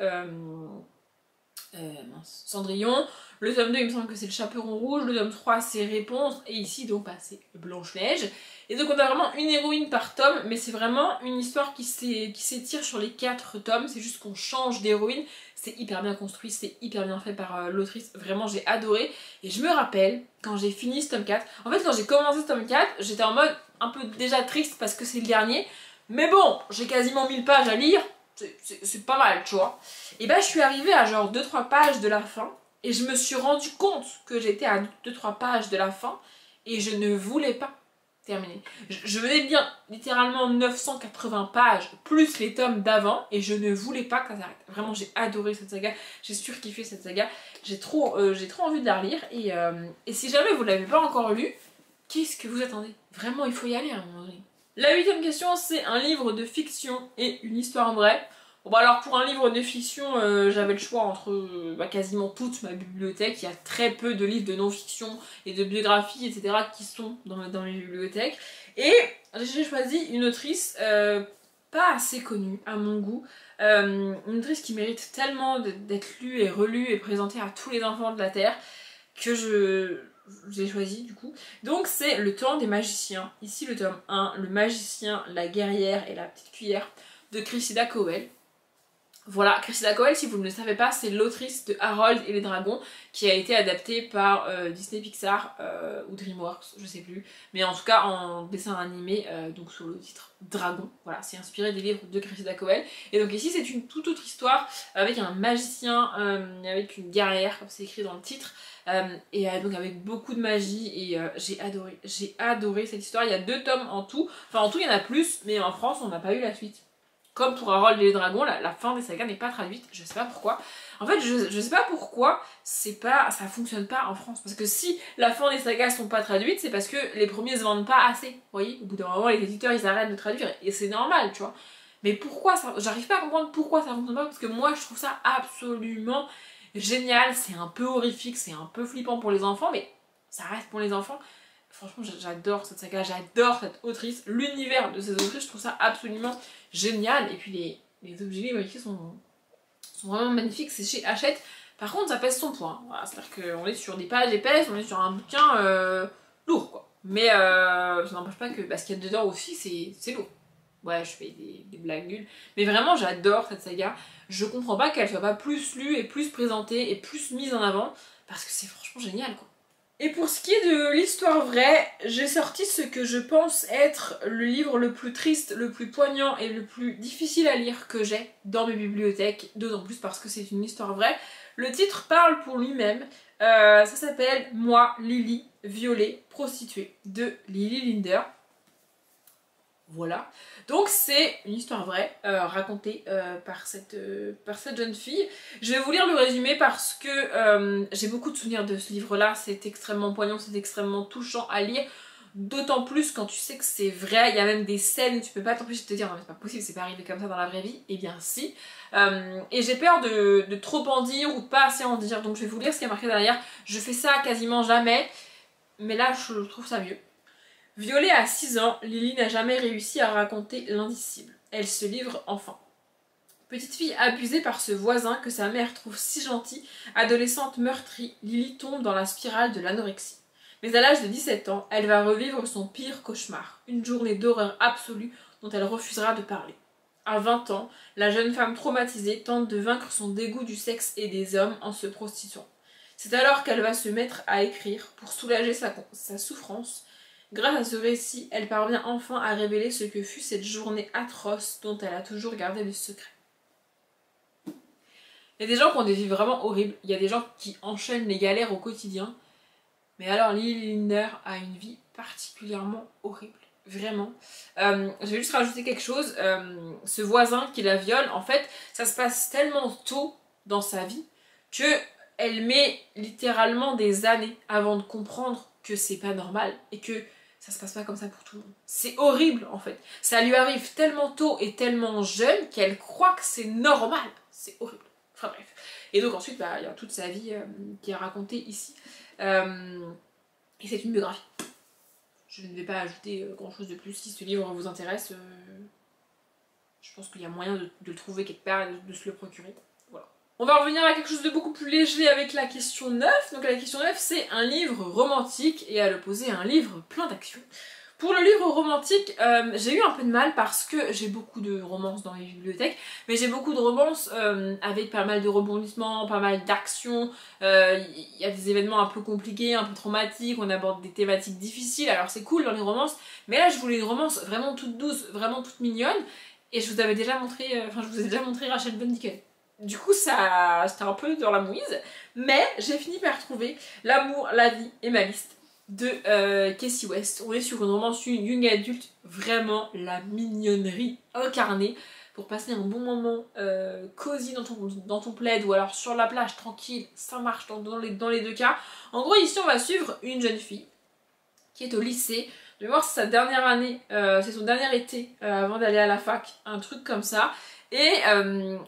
Cendrillon. Le tome 2, il me semble que c'est le Chaperon Rouge. Le tome 3, c'est Réponse. Et ici, donc, bah, c'est Blanche-Neige. Et donc on a vraiment une héroïne par tome, mais c'est vraiment une histoire qui s'étire sur les 4 tomes. C'est juste qu'on change d'héroïne. C'est hyper bien construit, c'est hyper bien fait par l'autrice. Vraiment, j'ai adoré. Et je me rappelle, quand j'ai fini ce tome 4, en fait, quand j'ai commencé ce tome 4, j'étais en mode un peu déjà triste parce que c'est le dernier. Mais bon, j'ai quasiment 1000 pages à lire. C'est pas mal, tu vois. Et bah, je suis arrivée à genre 2-3 pages de la fin. Et je me suis rendu compte que j'étais à 2-3 pages de la fin. Et je ne voulais pas terminer. Je venais de lire littéralement 980 pages, plus les tomes d'avant, et je ne voulais pas que ça s'arrête. Vraiment, j'ai adoré cette saga, j'ai surkiffé cette saga, j'ai trop envie de la relire, et si jamais vous ne l'avez pas encore lu, qu'est-ce que vous attendez? Vraiment, il faut y aller à un moment donné. La 8e question, c'est un livre de fiction et une histoire vraie. Bon bah alors pour un livre de fiction, j'avais le choix entre quasiment toute ma bibliothèque. Il y a très peu de livres de non-fiction et de biographies, etc. qui sont dans mes bibliothèques. Et j'ai choisi une autrice pas assez connue à mon goût. Une autrice qui mérite tellement d'être lue et relue et présentée à tous les enfants de la Terre que j'ai choisi du coup. Donc c'est Le Temps des magiciens. Ici le tome 1, Le magicien, la guerrière et la petite cuillère de Cressida Cowell. Voilà, Cressida Cowell, si vous ne le savez pas, c'est l'autrice de Harold et les dragons qui a été adaptée par Disney Pixar ou DreamWorks, je sais plus. Mais en tout cas en dessin animé, donc sous le titre Dragon. Voilà, c'est inspiré des livres de Cressida Cowell. Et donc ici c'est une toute autre histoire avec un magicien, avec une guerrière, comme c'est écrit dans le titre. Et donc avec beaucoup de magie et j'ai adoré cette histoire. Il y a 2 tomes en tout, enfin en tout il y en a plus, mais en France on n'a pas eu la suite. Comme pour Harold et les dragons, la fin des sagas n'est pas traduite, je sais pas pourquoi. En fait, je sais pas pourquoi ça fonctionne pas en France. Parce que si la fin des sagas sont pas traduites, c'est parce que les premiers se vendent pas assez. Vous voyez, au bout d'un moment, les éditeurs ils arrêtent de traduire et c'est normal, tu vois. Mais pourquoi ça... J'arrive pas à comprendre pourquoi ça fonctionne pas, parce que moi je trouve ça absolument génial. C'est un peu horrifique, c'est un peu flippant pour les enfants, mais ça reste pour les enfants. Franchement, j'adore cette saga, j'adore cette autrice, l'univers de ces autrices, je trouve ça absolument génial. Et puis les objets livres ici sont vraiment magnifiques, c'est chez Hachette. Par contre, ça pèse son poids. Voilà, c'est-à-dire qu'on est sur des pages épaisses, on est sur un bouquin lourd, quoi. Mais ça n'empêche pas que ce qu'il y a dedans aussi, c'est lourd. Ouais, je fais des blagues nulles. Mais vraiment, j'adore cette saga. Je comprends pas qu'elle soit pas plus lue et plus présentée et plus mise en avant, parce que c'est franchement génial, quoi. Et pour ce qui est de l'histoire vraie, j'ai sorti ce que je pense être le livre le plus triste, le plus poignant et le plus difficile à lire que j'ai dans mes bibliothèques, d'autant plus parce que c'est une histoire vraie. Le titre parle pour lui-même, ça s'appelle Moi, Lily, violée, prostituée de Lily Linder. Voilà. Donc c'est une histoire vraie racontée par cette jeune fille. Je vais vous lire le résumé parce que j'ai beaucoup de souvenirs de ce livre-là. C'est extrêmement poignant, c'est extrêmement touchant à lire. D'autant plus quand tu sais que c'est vrai. Il y a même des scènes où tu peux pas t'empêcher de te dire non mais c'est pas possible, c'est pas arrivé comme ça dans la vraie vie. Eh bien si. Et j'ai peur de trop en dire ou de pas assez en dire. Donc je vais vous lire ce qui est marqué derrière. Je fais ça quasiment jamais. Mais là je trouve ça mieux. Violée à 6 ans, Lily n'a jamais réussi à raconter l'indicible. Elle se livre enfin. Petite fille abusée par ce voisin que sa mère trouve si gentil, adolescente meurtrie, Lily tombe dans la spirale de l'anorexie. Mais à l'âge de 17 ans, elle va revivre son pire cauchemar, une journée d'horreur absolue dont elle refusera de parler. À 20 ans, la jeune femme traumatisée tente de vaincre son dégoût du sexe et des hommes en se prostituant. C'est alors qu'elle va se mettre à écrire pour soulager sa souffrance. Grâce à ce récit, elle parvient enfin à révéler ce que fut cette journée atroce dont elle a toujours gardé le secret. Il y a des gens qui ont des vies vraiment horribles, il y a des gens qui enchaînent les galères au quotidien, mais alors Lily Linder a une vie particulièrement horrible, vraiment. Je vais juste rajouter quelque chose, ce voisin qui la viole, en fait, ça se passe tellement tôt dans sa vie que elle met littéralement des années avant de comprendre que c'est pas normal et que ça se passe pas comme ça pour tout le monde. C'est horrible en fait. Ça lui arrive tellement tôt et tellement jeune qu'elle croit que c'est normal. C'est horrible. Enfin bref. Et donc ensuite, bah, il y a toute sa vie qui est racontée ici. Et c'est une biographie. Je ne vais pas ajouter grand chose de plus. Si ce livre vous intéresse, je pense qu'il y a moyen de le trouver quelque part et de se le procurer. Voilà. On va revenir à quelque chose de beaucoup plus léger avec la question 9. Donc la question 9, c'est un livre romantique et à l'opposé un livre plein d'action. Pour le livre romantique, j'ai eu un peu de mal parce que j'ai beaucoup de romances dans les bibliothèques, mais j'ai beaucoup de romances avec pas mal de rebondissements, pas mal d'actions, il y a des événements un peu compliqués, un peu traumatiques, on aborde des thématiques difficiles, alors c'est cool dans les romances, mais là je voulais une romance vraiment toute douce, vraiment toute mignonne, et je vous avais déjà montré, je vous ai déjà montré Rachel Von Dickel. Du coup, ça, c'était un peu dans la mouise, mais j'ai fini par trouver L'amour, la vie et ma liste de Casey West. On est sur une romance young adulte, vraiment la mignonnerie incarnée pour passer un bon moment cosy dans ton plaid ou alors sur la plage tranquille, ça marche dans les deux cas. En gros, ici on va suivre une jeune fille qui est au lycée. Je vais voir si c'est sa dernière année, c'est son dernier été avant d'aller à la fac, un truc comme ça. Et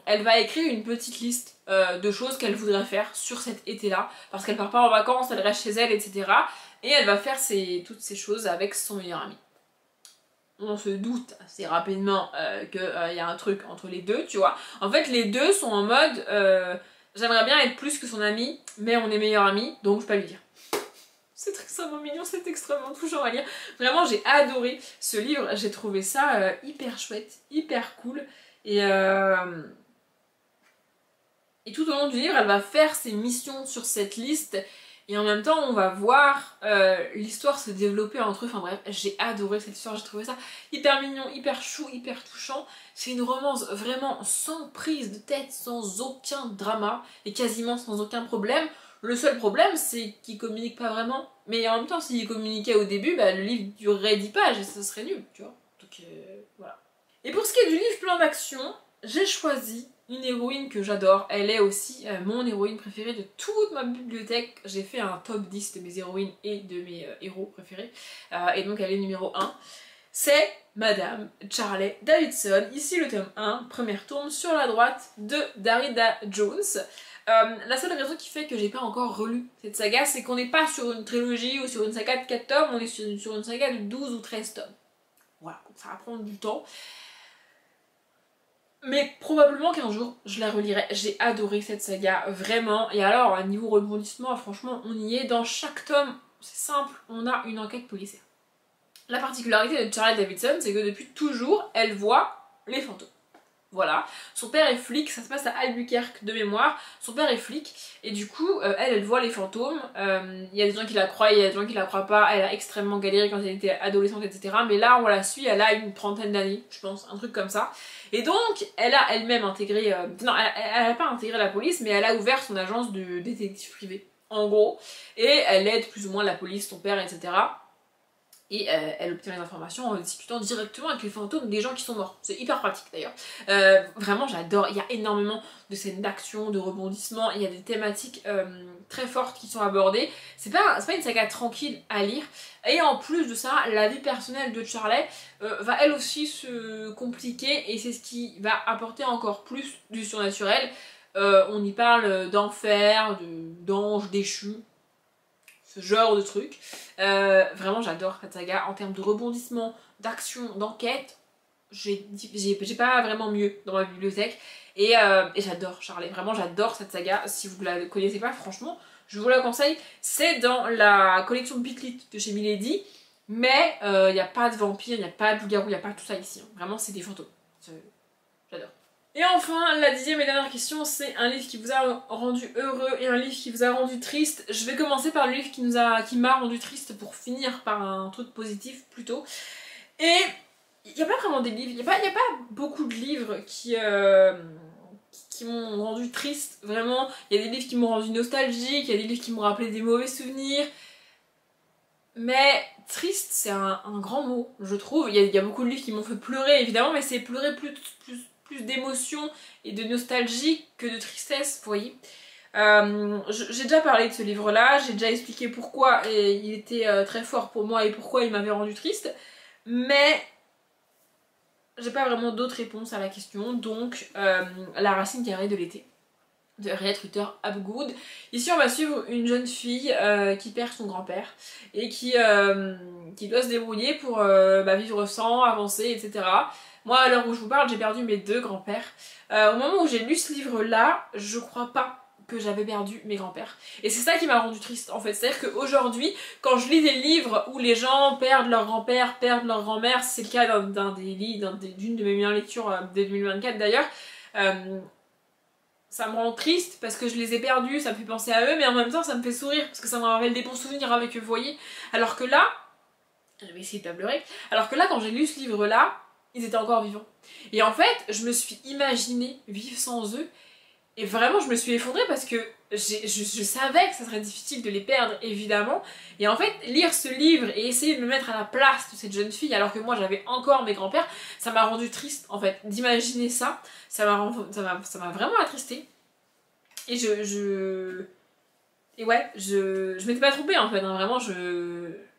elle va écrire une petite liste de choses qu'elle voudrait faire sur cet été-là, parce qu'elle part pas en vacances, elle reste chez elle, etc. Et elle va faire toutes ces choses avec son meilleur ami. On se doute assez rapidement qu'il y a un truc entre les deux, tu vois. En fait, les deux sont en mode j'aimerais bien être plus que son ami, mais on est meilleurs amis, donc je peux pas lui dire. C'est extrêmement mignon, c'est extrêmement touchant à lire. Vraiment, j'ai adoré ce livre, j'ai trouvé ça hyper chouette, hyper cool. Et tout au long du livre, elle va faire ses missions sur cette liste. Et en même temps, on va voir l'histoire se développer entre eux. Enfin bref, j'ai adoré cette histoire, j'ai trouvé ça hyper mignon, hyper chou, hyper touchant. C'est une romance vraiment sans prise de tête, sans aucun drama et quasiment sans aucun problème. Le seul problème, c'est qu'ils communiquent pas vraiment. Mais en même temps, s'ils communiquaient au début, bah, le livre durerait 10 pages et ça serait nul, tu vois. Donc voilà. Et pour ce qui est du livre plein d'action, j'ai choisi une héroïne que j'adore. Elle est aussi mon héroïne préférée de toute ma bibliothèque. J'ai fait un top 10 de mes héroïnes et de mes héros préférés. Et donc elle est numéro 1. C'est Madame Charley Davidson. Ici le tome 1, première tome sur la droite de Darida Jones. La seule raison qui fait que j'ai pas encore relu cette saga, c'est qu'on n'est pas sur une trilogie ou sur une saga de 4 tomes, on est sur une saga de 12 ou 13 tomes. Voilà, ça va prendre du temps. Mais probablement qu'un jour je la relirai. J'ai adoré cette saga, vraiment. Et alors, à niveau rebondissement, franchement, on y est. Dans chaque tome, c'est simple, on a une enquête policière. La particularité de Charlotte Davidson, c'est que depuis toujours, elle voit les fantômes. Voilà. Son père est flic, ça se passe à Albuquerque de mémoire. Son père est flic, et du coup, elle voit les fantômes. Il y a des gens qui la croient, il y a des gens qui la croient pas. Elle a extrêmement galéré quand elle était adolescente, etc. Mais là, on la suit, elle a une trentaine d'années, je pense, un truc comme ça. Et donc, elle a elle-même intégré... non, elle a pas intégré la police, mais elle a ouvert son agence de détective privé, en gros. Et elle aide plus ou moins la police, son père, etc. Et elle obtient les informations en discutant directement avec les fantômes des gens qui sont morts. C'est hyper pratique d'ailleurs. Vraiment j'adore, il y a énormément de scènes d'action, de rebondissements, il y a des thématiques très fortes qui sont abordées. C'est pas une saga tranquille à lire. Et en plus de ça, la vie personnelle de Charley va elle aussi se compliquer et c'est ce qui va apporter encore plus du surnaturel. On y parle d'enfer, d'anges déchus, ce genre de truc. Vraiment j'adore cette saga en termes de rebondissement, d'action, d'enquête. J'ai pas vraiment mieux dans ma bibliothèque et j'adore Charley, vraiment j'adore cette saga. Si vous la connaissez pas, franchement je vous la conseille. C'est dans la collection Piclit de chez Milady, mais il n'y a pas de vampires, il n'y a pas de loup-garou, il n'y a pas tout ça ici, hein. Vraiment c'est des fantômes, j'adore. Et enfin, la 10e et dernière question, c'est un livre qui vous a rendu heureux et un livre qui vous a rendu triste. Je vais commencer par le livre qui m'a rendu triste pour finir par un truc positif plutôt. Et il n'y a pas vraiment des livres, il n'y a pas beaucoup de livres qui qui m'ont rendu triste, vraiment. Il y a des livres qui m'ont rendu nostalgique, il y a des livres qui m'ont rappelé des mauvais souvenirs. Mais triste, c'est un grand mot, je trouve. Il y a beaucoup de livres qui m'ont fait pleurer, évidemment, mais c'est pleurer plus d'émotion et de nostalgie que de tristesse, vous voyez. J'ai déjà parlé de ce livre-là, j'ai déjà expliqué pourquoi il était très fort pour moi et pourquoi il m'avait rendu triste. Mais j'ai pas vraiment d'autres réponses à la question, donc La racine carrée de l'été de Harriet Rutter Hapgood. Ici on va suivre une jeune fille qui perd son grand-père et qui doit se débrouiller pour vivre sans, avancer, etc. Moi à l'heure où je vous parle j'ai perdu mes 2 grands-pères. Au moment où j'ai lu ce livre là, je crois pas que j'avais perdu mes grands-pères. Et c'est ça qui m'a rendu triste en fait. C'est-à-dire qu'aujourd'hui, quand je lis des livres où les gens perdent leur grand-père, perdent leur grand-mère, c'est le cas d'une de mes meilleures lectures de 2024 d'ailleurs, ça me rend triste parce que je les ai perdus, ça me fait penser à eux, mais en même temps ça me fait sourire parce que ça me rappelle des bons souvenirs avec eux, vous voyez. Alors que là, je vais essayer de pas pleurer, alors que là quand j'ai lu ce livre là, ils étaient encore vivants. Et en fait, je me suis imaginée vivre sans eux. Et vraiment, je me suis effondrée parce que je savais que ça serait difficile de les perdre, évidemment. Et en fait, lire ce livre et essayer de me mettre à la place de cette jeune fille, alors que moi j'avais encore mes grands-pères, ça m'a rendu triste, en fait. D'imaginer ça, ça m'a vraiment attristée. Et Et ouais, je m'étais pas trompée, en fait. Hein. Vraiment,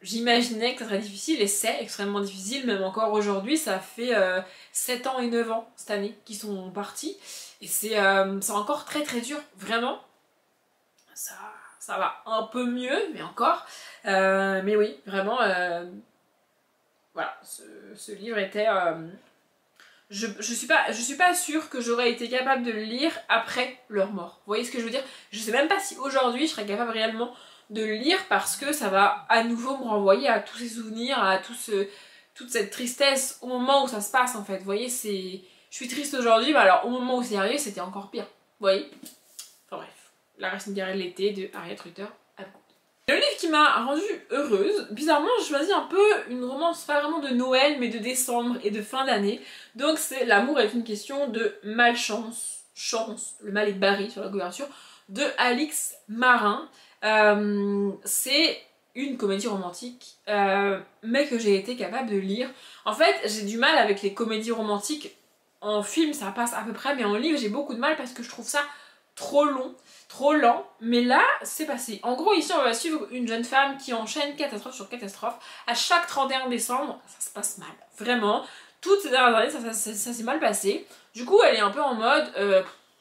j'imaginais que ça serait difficile, et c'est extrêmement difficile. Même encore aujourd'hui, ça fait 7 ans et 9 ans, cette année, qu'ils sont partis. Et c'est encore très très dur, vraiment. Ça va un peu mieux, mais encore. Mais oui, vraiment, voilà, ce livre était... je suis pas sûre que j'aurais été capable de le lire après leur mort. Vous voyez ce que je veux dire? Je sais même pas si aujourd'hui je serais capable réellement de le lire parce que ça va à nouveau me renvoyer à tous ces souvenirs, à toute cette tristesse au moment où ça se passe en fait. Vous voyez, je suis triste aujourd'hui, mais alors au moment où c'est arrivé, c'était encore pire. Vous voyez? Enfin bref, La racine carrée de l'été de Harriet Rutter Hapgood. Le livre qui m'a rendue heureuse, bizarrement j'ai choisi un peu une romance pas vraiment de Noël, mais de décembre et de fin d'année. Donc c'est L'amour est une question de malchance, chance, le mal est barré sur la couverture, de Alix Marin. C'est une comédie romantique, mais que j'ai été capable de lire. En fait, j'ai du mal avec les comédies romantiques. En film, ça passe à peu près, mais en livre, j'ai beaucoup de mal parce que je trouve ça trop long, trop lent. Mais là, c'est passé. En gros, ici, on va suivre une jeune femme qui enchaîne catastrophe sur catastrophe. À chaque 31 décembre, ça se passe mal. Vraiment. Toutes ces dernières années, ça s'est mal passé. Du coup, elle est un peu en mode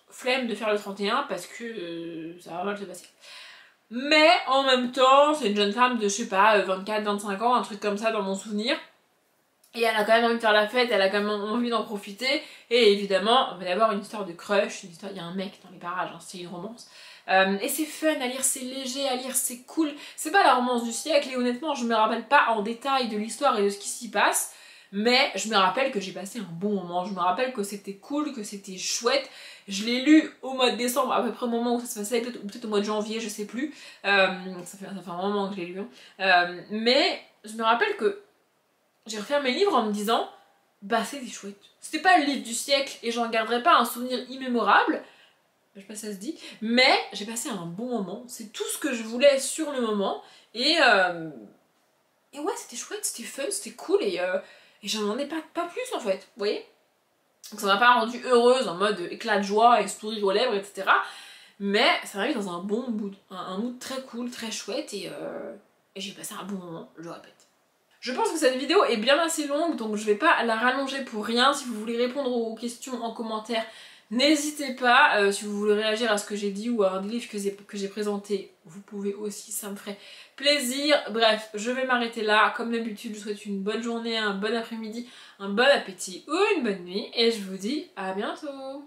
flemme de faire le 31 parce que ça va mal se passer. Mais en même temps, c'est une jeune femme de, je sais pas, 24-25 ans, un truc comme ça dans mon souvenir. Et elle a quand même envie de faire la fête, elle a quand même envie d'en profiter. Et évidemment, on va y avoir une histoire de crush, il y a un mec dans les parages, hein, c'est une romance. Et c'est fun à lire, c'est léger à lire, c'est cool. C'est pas la romance du siècle et honnêtement, je me rappelle pas en détail de l'histoire et de ce qui s'y passe. Mais je me rappelle que j'ai passé un bon moment, je me rappelle que c'était cool, que c'était chouette. Je l'ai lu au mois de décembre, à peu près au moment où ça se passait, peut-être au mois de janvier, je sais plus. Ça fait un moment que je l'ai lu. Hein. Mais je me rappelle que j'ai refait mes livres en me disant, bah c'était chouette. C'était pas le livre du siècle et j'en garderai pas un souvenir immémorable, je sais pas si ça se dit, mais j'ai passé un bon moment. C'est tout ce que je voulais sur le moment. Et ouais, c'était chouette, c'était fun, c'était cool et j'en en ai pas plus en fait, vous voyez. Donc ça m'a pas rendue heureuse en mode éclat de joie et sourire aux lèvres, etc. Mais ça m'a mis dans un bon mood, un mood très cool, très chouette et j'ai passé un bon moment, je le répète. Je pense que cette vidéo est bien assez longue, donc je vais pas la rallonger pour rien. Si vous voulez répondre aux questions en commentaire, n'hésitez pas. Si vous voulez réagir à ce que j'ai dit ou à un des livres que j'ai présenté, vous pouvez aussi, ça me ferait plaisir. Bref, je vais m'arrêter là. Comme d'habitude, je vous souhaite une bonne journée, un bon après-midi, un bon appétit ou une bonne nuit. Et je vous dis à bientôt.